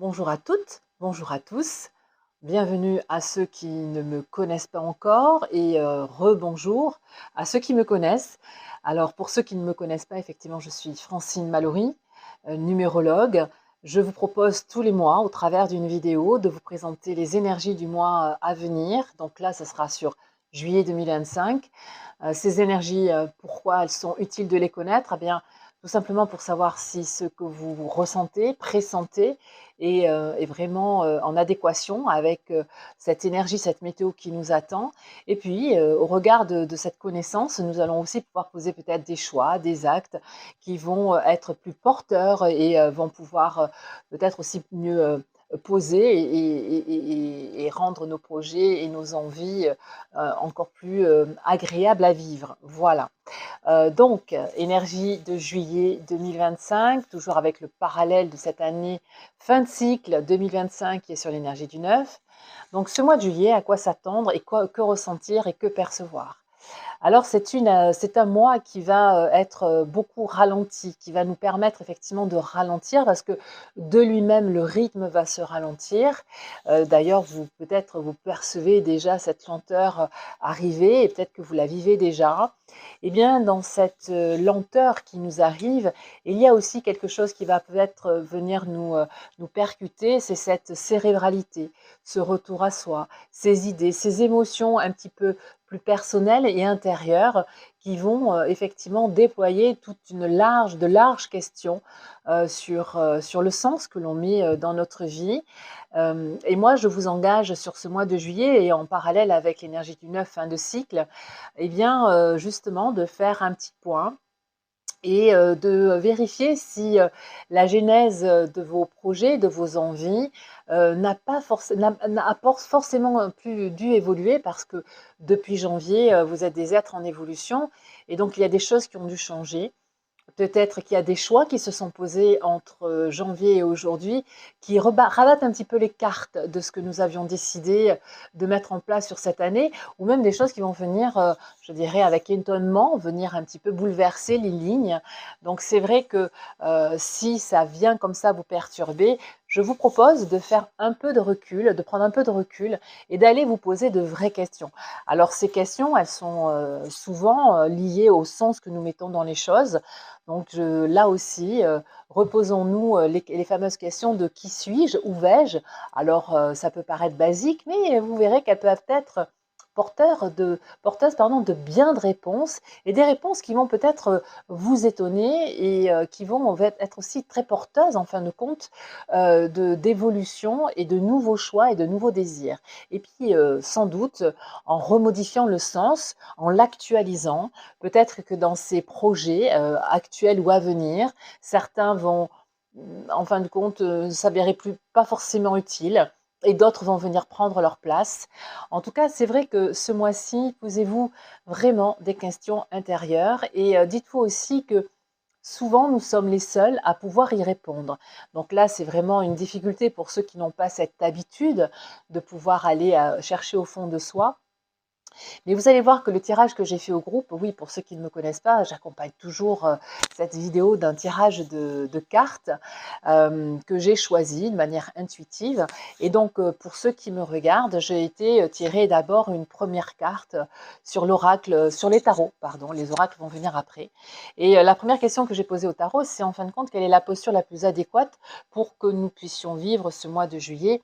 Bonjour à toutes, bonjour à tous. Bienvenue à ceux qui ne me connaissent pas encore et rebonjour à ceux qui me connaissent. Alors pour ceux qui ne me connaissent pas, effectivement, je suis Francine Mallory, numérologue. Je vous propose tous les mois, au travers d'une vidéo, de vous présenter les énergies du mois à venir. Donc là, ce sera sur juillet 2025. Ces énergies, pourquoi elles sont utiles de les connaître? Eh bien, tout simplement pour savoir si ce que vous ressentez, pressentez est vraiment en adéquation avec cette énergie, cette météo qui nous attend. Et puis, au regard de cette connaissance, nous allons aussi pouvoir poser peut-être des choix, des actes qui vont être plus porteurs et vont pouvoir peut-être aussi mieux poser et rendre nos projets et nos envies encore plus agréables à vivre. Voilà. Donc, énergie de juillet 2025, toujours avec le parallèle de cette année fin de cycle 2025 qui est sur l'énergie du 9. Donc, ce mois de juillet, à quoi s'attendre et que ressentir et que percevoir? Alors c'est un mois qui va être beaucoup ralenti, qui va nous permettre effectivement de ralentir parce que de lui-même le rythme va se ralentir. D'ailleurs, peut-être vous percevez déjà cette lenteur arriver et peut-être que vous la vivez déjà. Eh bien, dans cette lenteur qui nous arrive, il y a aussi quelque chose qui va peut-être venir nous percuter, c'est cette cérébralité, ce retour à soi, ces idées, ces émotions un petit peu plus personnelles et intérieures qui vont effectivement déployer de larges questions sur le sens que l'on met dans notre vie. Et moi, je vous engage sur ce mois de juillet et en parallèle avec l'énergie du 9 fin de cycle, eh bien, justement, de faire un petit point et de vérifier si la genèse de vos projets, de vos envies, n'a pas forcément plus dû évoluer parce que depuis janvier, vous êtes des êtres en évolution et donc il y a des choses qui ont dû changer. Peut-être qu'il y a des choix qui se sont posés entre janvier et aujourd'hui qui rabattent un petit peu les cartes de ce que nous avions décidé de mettre en place sur cette année, ou même des choses qui vont venir, je dirais, avec étonnement, venir un petit peu bouleverser les lignes. Donc c'est vrai que si ça vient comme ça vous perturber, je vous propose de faire un peu de recul, de prendre un peu de recul et d'aller vous poser de vraies questions. Alors ces questions, elles sont souvent liées au sens que nous mettons dans les choses. Donc là aussi, reposons-nous les fameuses questions de qui suis-je, où vais-je? Alors ça peut paraître basique, mais vous verrez qu'elles peuvent être porteuses de bien de réponses et des réponses qui vont peut-être vous étonner et qui vont être aussi très porteuses en fin de compte d'évolution et de nouveaux choix et de nouveaux désirs. Et puis sans doute en remodifiant le sens, en l'actualisant, peut-être que dans ces projets actuels ou à venir, certains vont en fin de compte s'avérer pas forcément utiles et d'autres vont venir prendre leur place. En tout cas, c'est vrai que ce mois-ci, posez-vous vraiment des questions intérieures et dites-vous aussi que souvent, nous sommes les seuls à pouvoir y répondre. Donc là, c'est vraiment une difficulté pour ceux qui n'ont pas cette habitude de pouvoir aller chercher au fond de soi. Mais vous allez voir que le tirage que j'ai fait au groupe, oui, pour ceux qui ne me connaissent pas, j'accompagne toujours cette vidéo d'un tirage de cartes que j'ai choisi de manière intuitive. Et donc, pour ceux qui me regardent, j'ai été tirer d'abord une première carte sur l'oracle, sur les tarots, pardon, les oracles vont venir après. Et la première question que j'ai posée au tarot, c'est en fin de compte, quelle est la posture la plus adéquate pour que nous puissions vivre ce mois de juillet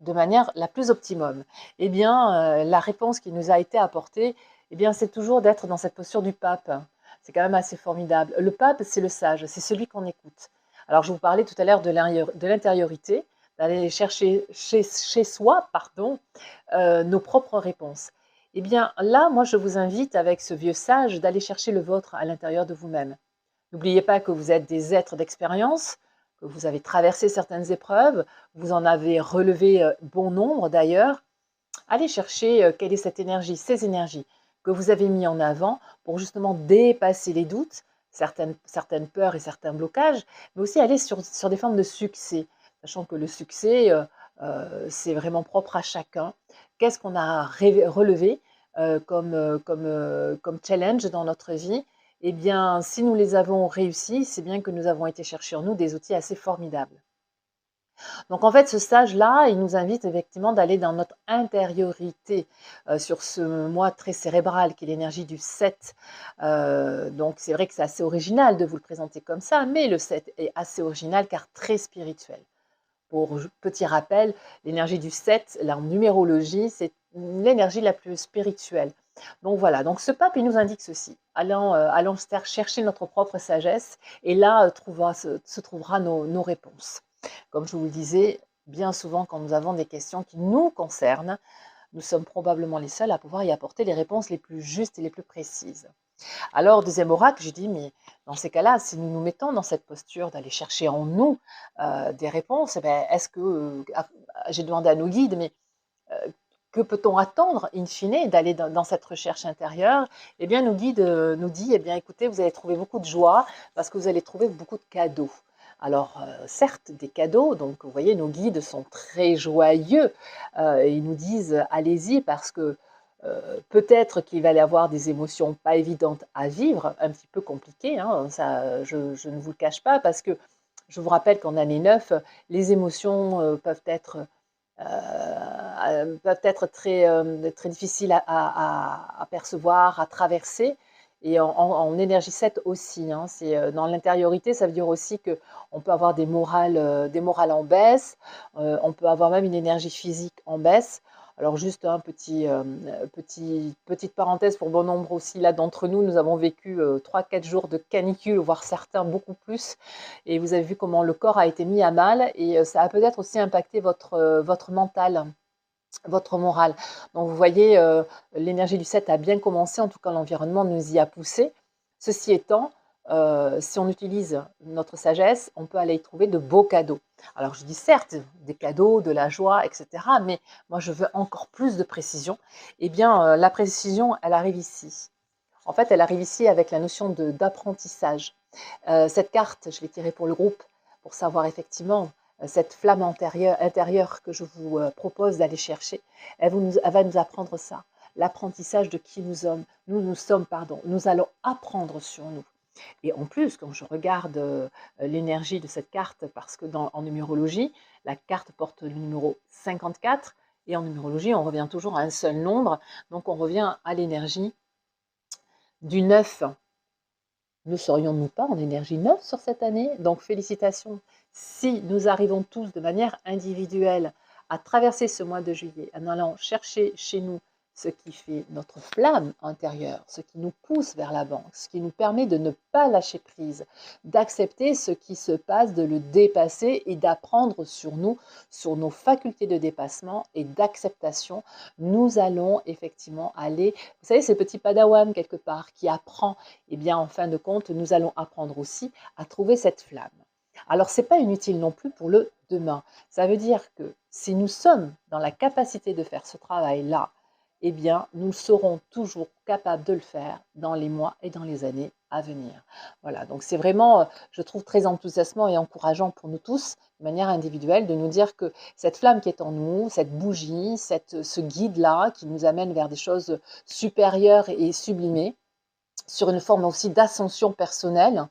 de manière la plus optimum? Eh bien, la réponse qui nous a été apportée, eh bien, c'est toujours d'être dans cette posture du pape. C'est quand même assez formidable. Le pape, c'est le sage, c'est celui qu'on écoute. Alors, je vous parlais tout à l'heure de l'intériorité, d'aller chercher chez soi, pardon, nos propres réponses. Eh bien, là, moi, je vous invite, avec ce vieux sage, d'aller chercher le vôtre à l'intérieur de vous-même. N'oubliez pas que vous êtes des êtres d'expérience, que vous avez traversé certaines épreuves, vous en avez relevé bon nombre d'ailleurs. Allez chercher quelle est cette énergie, ces énergies que vous avez mis en avant pour justement dépasser les doutes, certaines peurs et certains blocages, mais aussi aller sur des formes de succès, sachant que le succès, c'est vraiment propre à chacun. Qu'est-ce qu'on a relevé comme challenge dans notre vie? Eh bien, si nous les avons réussis, c'est bien que nous avons été chercher en nous des outils assez formidables. Donc en fait, ce stage-là, il nous invite effectivement d'aller dans notre intériorité sur ce mois très cérébral qui est l'énergie du 7. Donc c'est vrai que c'est assez original de vous le présenter comme ça, mais le 7 est assez original car très spirituel. Pour petit rappel, l'énergie du 7, la numérologie, c'est l'énergie la plus spirituelle. Donc voilà, donc ce pape, il nous indique ceci. Allons chercher notre propre sagesse et là se trouvera nos réponses. Comme je vous le disais, bien souvent quand nous avons des questions qui nous concernent, nous sommes probablement les seuls à pouvoir y apporter les réponses les plus justes et les plus précises. Alors, deuxième oracle, j'ai dit, mais dans ces cas-là, si nous nous mettons dans cette posture d'aller chercher en nous des réponses, eh ben, est-ce que, j'ai demandé à nos guides, mais euh, que peut-on attendre, in fine, d'aller dans cette recherche intérieure? Eh bien, nos guides nous disent, eh bien, écoutez, vous allez trouver beaucoup de joie parce que vous allez trouver beaucoup de cadeaux. Alors, certes, des cadeaux, donc vous voyez, nos guides sont très joyeux. Ils nous disent, allez-y parce que peut-être qu'il va y avoir des émotions pas évidentes à vivre, un petit peu compliquées, hein, ça, je ne vous le cache pas, parce que je vous rappelle qu'en année 9, les émotions peuvent être très difficiles à percevoir, à traverser. Et en énergie 7 aussi, hein, dans l'intériorité, ça veut dire aussi qu'on peut avoir des morales en baisse, on peut avoir même une énergie physique en baisse. Alors juste un petite parenthèse pour bon nombre aussi là d'entre nous, nous avons vécu 3-4 jours de canicule, voire certains beaucoup plus. Et vous avez vu comment le corps a été mis à mal et ça a peut-être aussi impacté votre mental, votre morale. Donc vous voyez, l'énergie du 7 a bien commencé, en tout cas l'environnement nous y a poussé. Ceci étant, si on utilise notre sagesse, on peut aller y trouver de beaux cadeaux. Alors je dis certes, des cadeaux, de la joie, etc. Mais moi je veux encore plus de précision. Eh bien, la précision, elle arrive ici. En fait, elle arrive ici avec la notion d'apprentissage. Cette carte, je l'ai tirée pour le groupe, pour savoir effectivement cette flamme intérieure que je vous propose d'aller chercher. Elle va nous apprendre ça, l'apprentissage de qui nous sommes, pardon. Nous allons apprendre sur nous. Et en plus, quand je regarde l'énergie de cette carte, parce que en numérologie, la carte porte le numéro 54, et en numérologie, on revient toujours à un seul nombre, donc on revient à l'énergie du 9. Ne serions-nous pas en énergie 9 sur cette année? Donc félicitations. Si nous arrivons tous de manière individuelle à traverser ce mois de juillet en allant chercher chez nous ce qui fait notre flamme intérieure, ce qui nous pousse vers l'avant, ce qui nous permet de ne pas lâcher prise, d'accepter ce qui se passe, de le dépasser et d'apprendre sur nous, sur nos facultés de dépassement et d'acceptation, nous allons effectivement aller, vous savez, ce petit padawan quelque part qui apprend, eh bien, en fin de compte, nous allons apprendre aussi à trouver cette flamme. Alors, ce n'est pas inutile non plus pour le demain. Ça veut dire que si nous sommes dans la capacité de faire ce travail-là, eh bien, nous serons toujours capables de le faire dans les mois et dans les années à venir. Voilà, donc c'est vraiment, je trouve très enthousiasmant et encourageant pour nous tous, de manière individuelle, de nous dire que cette flamme qui est en nous, cette bougie, ce guide-là qui nous amène vers des choses supérieures et sublimées, sur une forme aussi d'ascension personnelle,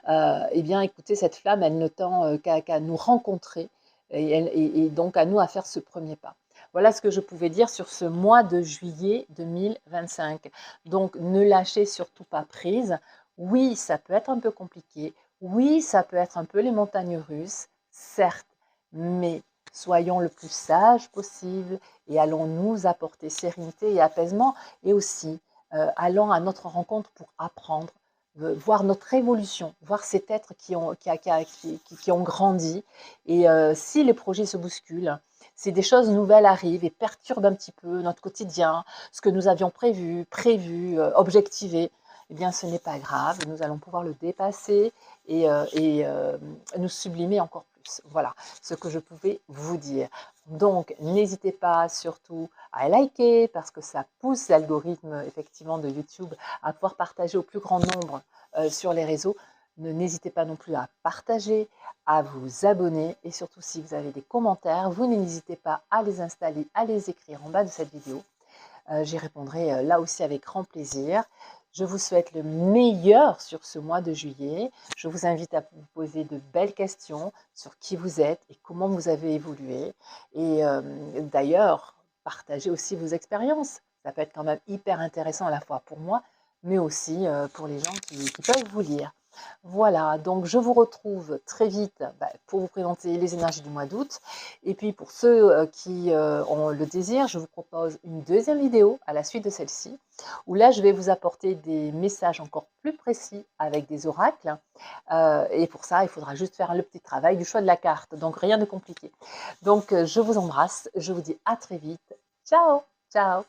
eh bien, écoutez, cette flamme, elle ne tend qu'à nous rencontrer et donc à nous à faire ce premier pas. Voilà ce que je pouvais dire sur ce mois de juillet 2025. Donc, ne lâchez surtout pas prise. Oui, ça peut être un peu compliqué. Oui, ça peut être un peu les montagnes russes, certes, mais soyons le plus sages possible et allons nous apporter sérénité et apaisement et aussi allons à notre rencontre pour apprendre, voir notre évolution, voir cet être qui ont grandi. Et si les projets se bousculent, si des choses nouvelles arrivent et perturbent un petit peu notre quotidien, ce que nous avions prévu, objectivé, eh bien ce n'est pas grave, nous allons pouvoir le dépasser et nous sublimer encore plus. Voilà ce que je pouvais vous dire. Donc n'hésitez pas surtout à liker parce que ça pousse l'algorithme effectivement de YouTube à pouvoir partager au plus grand nombre sur les réseaux. N'hésitez pas non plus à partager, à vous abonner et surtout si vous avez des commentaires, vous n'hésitez pas à les installer, à les écrire en bas de cette vidéo. J'y répondrai là aussi avec grand plaisir. Je vous souhaite le meilleur sur ce mois de juillet. Je vous invite à vous poser de belles questions sur qui vous êtes et comment vous avez évolué. Et d'ailleurs, partagez aussi vos expériences. Ça peut être quand même hyper intéressant à la fois pour moi, mais aussi pour les gens qui peuvent vous lire. Voilà, donc je vous retrouve très vite pour vous présenter les énergies du mois d'août. Et puis pour ceux qui ont le désir, je vous propose une deuxième vidéo à la suite de celle-ci, où là je vais vous apporter des messages encore plus précis avec des oracles. Et pour ça, il faudra juste faire le petit travail du choix de la carte, donc rien de compliqué. Donc je vous embrasse, je vous dis à très vite. Ciao, ciao.